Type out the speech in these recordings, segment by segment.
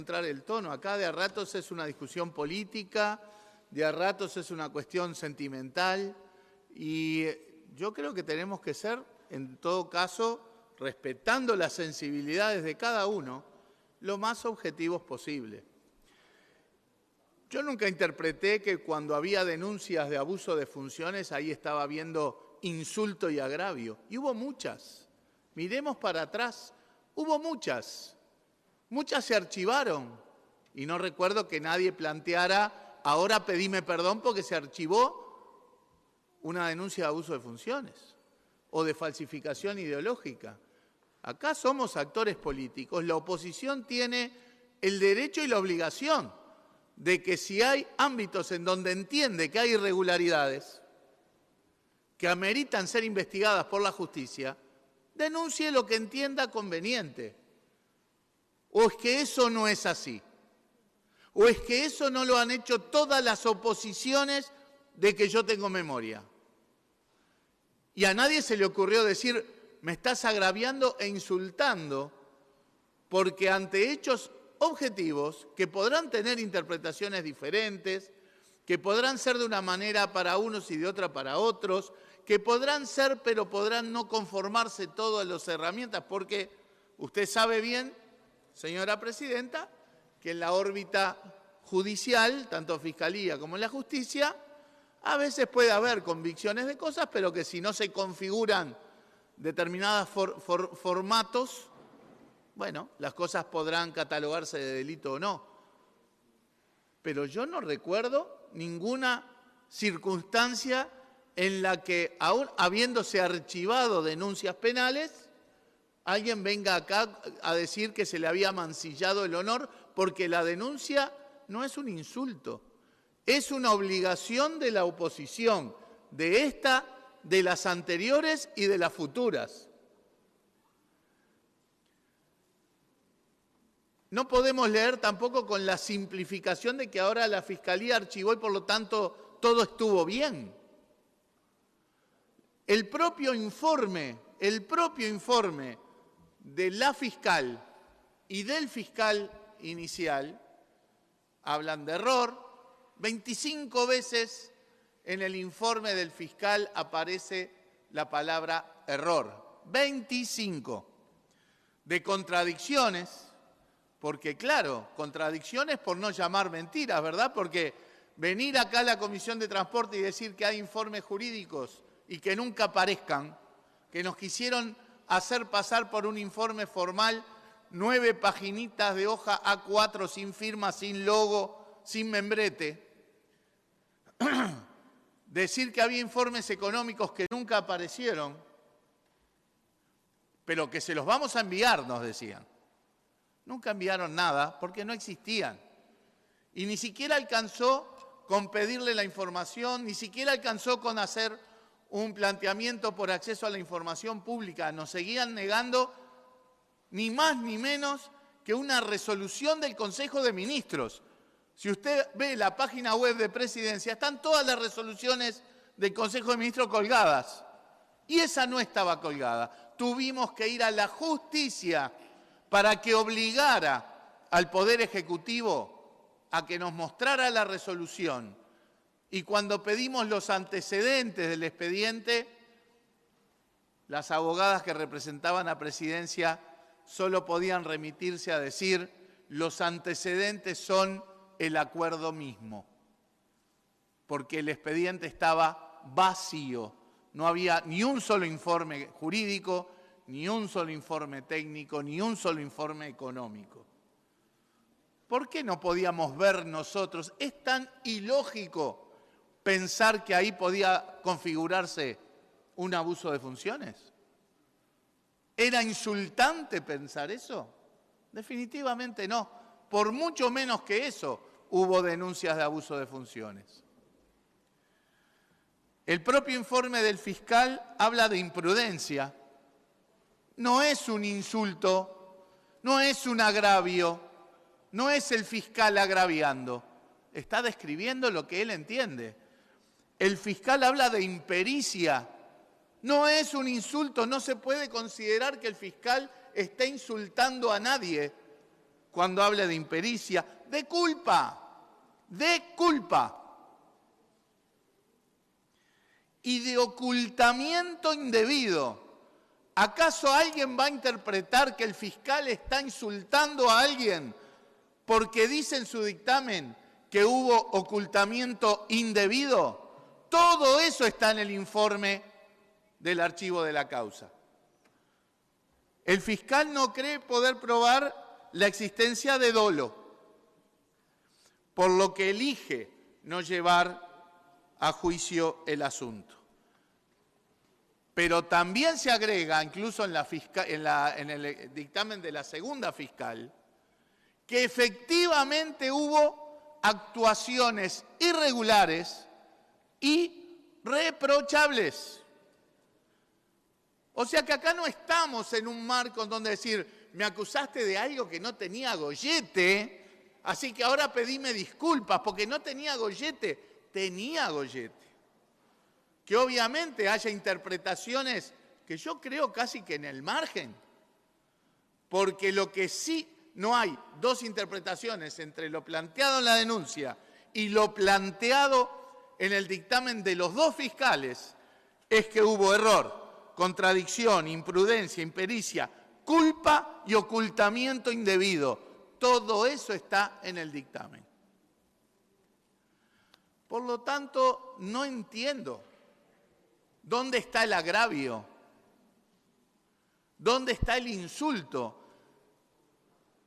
encontrar el tono. Acá de a ratos es una discusión política, de a ratos es una cuestión sentimental y yo creo que tenemos que ser, en todo caso, respetando las sensibilidades de cada uno, lo más objetivos posible. Yo nunca interpreté que cuando había denuncias de abuso de funciones ahí estaba habiendo insulto y agravio. Y hubo muchas. Miremos para atrás. Hubo muchas. Muchas se archivaron. Y no recuerdo que nadie planteara, ahora pedime perdón porque se archivó una denuncia de abuso de funciones o de falsificación ideológica. Acá somos actores políticos. La oposición tiene el derecho y la obligación de que si hay ámbitos en donde entiende que hay irregularidades que ameritan ser investigadas por la justicia, denuncie lo que entienda conveniente. ¿O es que eso no es así? ¿O es que eso no lo han hecho todas las oposiciones de que yo tengo memoria? Y a nadie se le ocurrió decir, me estás agraviando e insultando, porque ante hechos objetivos que podrán tener interpretaciones diferentes, que podrán ser de una manera para unos y de otra para otros, que podrán ser pero podrán no conformarse todas las herramientas, porque usted sabe bien, señora presidenta, que en la órbita judicial, tanto Fiscalía como en la Justicia, a veces puede haber convicciones de cosas, pero que si no se configuran determinados formatos, bueno, las cosas podrán catalogarse de delito o no. Pero yo no recuerdo ninguna circunstancia en la que, aún habiéndose archivado denuncias penales, alguien venga acá a decir que se le había mancillado el honor, porque la denuncia no es un insulto, es una obligación de la oposición, de esta, de las anteriores y de las futuras. No podemos leer tampoco con la simplificación de que ahora la Fiscalía archivó y por lo tanto todo estuvo bien. El propio informe de la fiscal y del fiscal inicial hablan de error. 25 veces en el informe del fiscal aparece la palabra error. 25. De contradicciones. Porque claro, contradicciones por no llamar mentiras, ¿verdad? Porque venir acá a la Comisión de Transporte y decir que hay informes jurídicos y que nunca aparezcan, que nos quisieron hacer pasar por un informe formal, 9 paginitas de hoja A4 sin firma, sin logo, sin membrete. Decir que había informes económicos que nunca aparecieron, pero que se los vamos a enviar, nos decían. Nunca enviaron nada porque no existían. Y ni siquiera alcanzó con pedirle la información, ni siquiera alcanzó con hacer un planteamiento por acceso a la información pública. Nos seguían negando ni más ni menos que una resolución del Consejo de Ministros. Si usted ve la página web de Presidencia, están todas las resoluciones del Consejo de Ministros colgadas. Y esa no estaba colgada. Tuvimos que ir a la justicia para que obligara al Poder Ejecutivo a que nos mostrara la resolución. Y cuando pedimos los antecedentes del expediente, las abogadas que representaban a Presidencia solo podían remitirse a decir los antecedentes son el acuerdo mismo, porque el expediente estaba vacío. No había ni un solo informe jurídico, ni un solo informe técnico, ni un solo informe económico. ¿Por qué no podíamos ver nosotros? Es tan ilógico pensar que ahí podía configurarse un abuso de funciones. ¿Era insultante pensar eso? Definitivamente no. Por mucho menos que eso hubo denuncias de abuso de funciones. El propio informe del fiscal habla de imprudencia. No es un insulto, no es un agravio, no es el fiscal agraviando. Está describiendo lo que él entiende. El fiscal habla de impericia. No es un insulto, no se puede considerar que el fiscal esté insultando a nadie. cuando habla de impericia, de culpa, y de ocultamiento indebido. ¿Acaso alguien va a interpretar que el fiscal está insultando a alguien porque dice en su dictamen que hubo ocultamiento indebido? Todo eso está en el informe del archivo de la causa. El fiscal no cree poder probar la existencia de dolo, por lo que elige no llevar a juicio el asunto. Pero también se agrega, incluso en el dictamen de la segunda fiscal, que efectivamente hubo actuaciones irregulares y reprochables. O sea que acá no estamos en un marco en donde decir, me acusaste de algo que no tenía gollete, así que ahora pedime disculpas porque no tenía gollete. Tenía gollete. Que obviamente haya interpretaciones que yo creo casi que en el margen, porque lo que sí no hay dos interpretaciones entre lo planteado en la denuncia y lo planteado en el dictamen de los dos fiscales es que hubo error, contradicción, imprudencia, impericia, culpa y ocultamiento indebido. Todo eso está en el dictamen. Por lo tanto, no entiendo. ¿Dónde está el agravio? ¿Dónde está el insulto?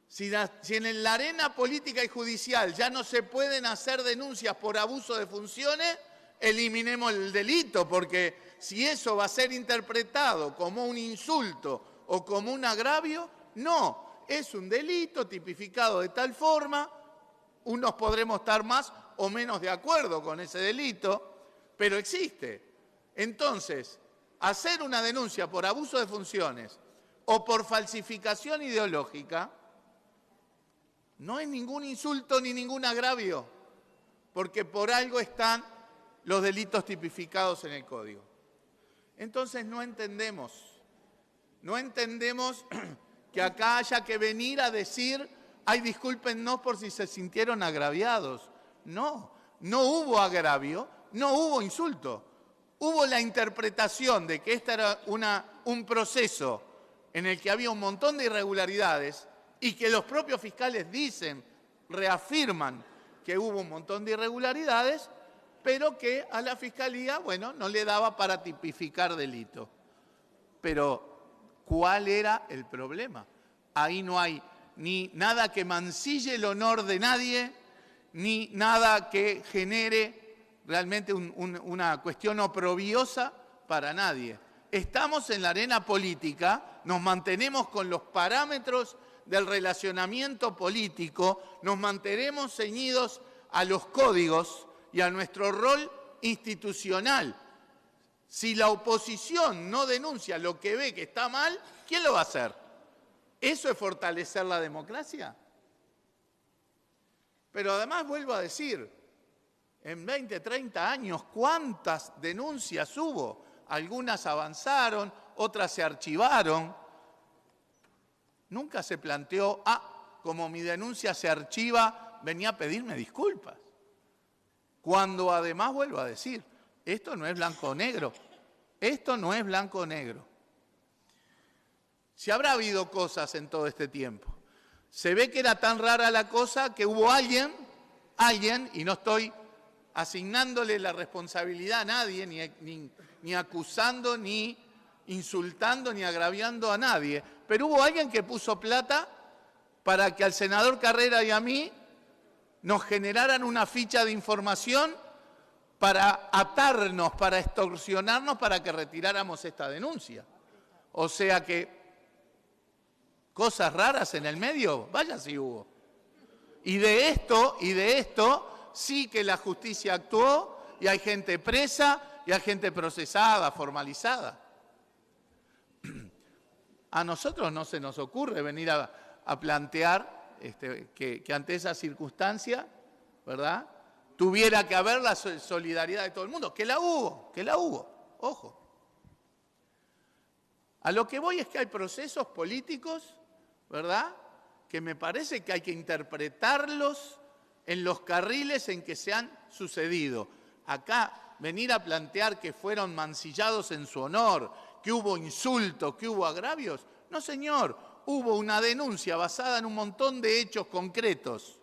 Si en la arena política y judicial ya no se pueden hacer denuncias por abuso de funciones, eliminemos el delito, porque si eso va a ser interpretado como un insulto o como un agravio, no, es un delito tipificado de tal forma, unos podremos estar más o menos de acuerdo con ese delito, pero existe. Entonces, hacer una denuncia por abuso de funciones o por falsificación ideológica no es ningún insulto ni ningún agravio, porque por algo están los delitos tipificados en el Código. Entonces no entendemos que acá haya que venir a decir, ay, discúlpennos por si se sintieron agraviados. No hubo agravio, no hubo insulto. Hubo la interpretación de que este era un proceso en el que había un montón de irregularidades y que los propios fiscales reafirman que hubo un montón de irregularidades, pero que a la Fiscalía, bueno, no le daba para tipificar delito. Pero, ¿cuál era el problema? Ahí no hay ni nada que mancille el honor de nadie, ni nada que genere realmente una cuestión oprobiosa para nadie. Estamos en la arena política, nos mantenemos con los parámetros del relacionamiento político, nos mantenemos ceñidos a los códigos y a nuestro rol institucional. Si la oposición no denuncia lo que ve que está mal, ¿quién lo va a hacer? ¿Eso es fortalecer la democracia? Pero además vuelvo a decir, en 20, 30 años, ¿cuántas denuncias hubo? Algunas avanzaron, otras se archivaron. Nunca se planteó, como mi denuncia se archiva, venía a pedirme disculpas. Cuando además vuelvo a decir, esto no es blanco o negro. Esto no es blanco o negro. Si habrá habido cosas en todo este tiempo. Se ve que era tan rara la cosa que hubo alguien, y no estoy asignándole la responsabilidad a nadie, ni acusando, ni insultando, ni agraviando a nadie, pero hubo alguien que puso plata para que al senador Carrera y a mí nos generaran una ficha de información para atarnos, para extorsionarnos, para que retiráramos esta denuncia. O sea que cosas raras en el medio, vaya si hubo. Y de esto sí que la justicia actuó y hay gente presa y hay gente procesada, formalizada. A nosotros no se nos ocurre venir a plantear que ante esa circunstancia, ¿verdad?, tuviera que haber la solidaridad de todo el mundo, que la hubo, ojo. A lo que voy es que hay procesos políticos, ¿verdad?, que me parece que hay que interpretarlos en los carriles en que se han sucedido. Acá venir a plantear que fueron mancillados en su honor, que hubo insultos, que hubo agravios. No, señor, hubo una denuncia basada en un montón de hechos concretos,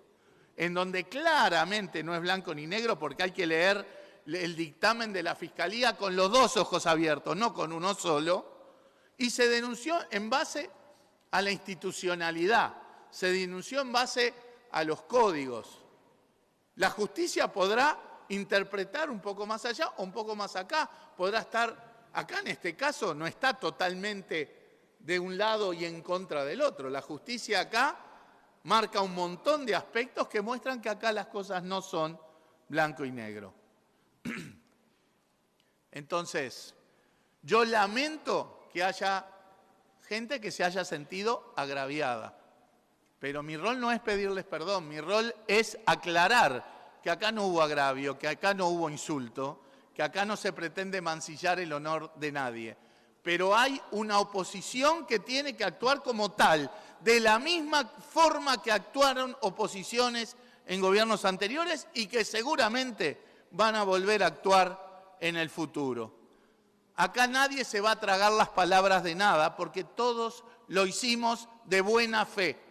en donde claramente no es blanco ni negro, porque hay que leer el dictamen de la Fiscalía con los dos ojos abiertos, no con uno solo, y se denunció en base a la institucionalidad, se denunció en base a los códigos. La justicia podrá interpretar un poco más allá o un poco más acá, podrá estar acá en este caso, no está totalmente de un lado y en contra del otro. La justicia acá marca un montón de aspectos que muestran que acá las cosas no son blanco y negro. Entonces, yo lamento que haya gente que se haya sentido agraviada, pero mi rol no es pedirles perdón, mi rol es aclarar que acá no hubo agravio, que acá no hubo insulto, que acá no se pretende mancillar el honor de nadie. Pero hay una oposición que tiene que actuar como tal, de la misma forma que actuaron oposiciones en gobiernos anteriores y que seguramente van a volver a actuar en el futuro. Acá nadie se va a tragar las palabras de nada porque todos lo hicimos de buena fe,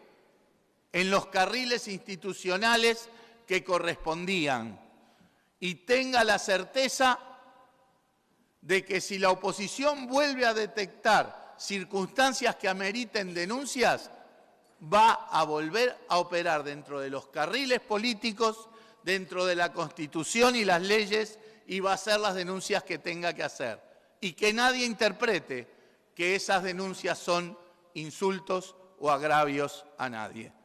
en los carriles institucionales que correspondían. Y tenga la certeza de que si la oposición vuelve a detectar circunstancias que ameriten denuncias, va a volver a operar dentro de los carriles políticos, dentro de la Constitución y las leyes, y va a hacer las denuncias que tenga que hacer. Y que nadie interprete que esas denuncias son insultos o agravios a nadie.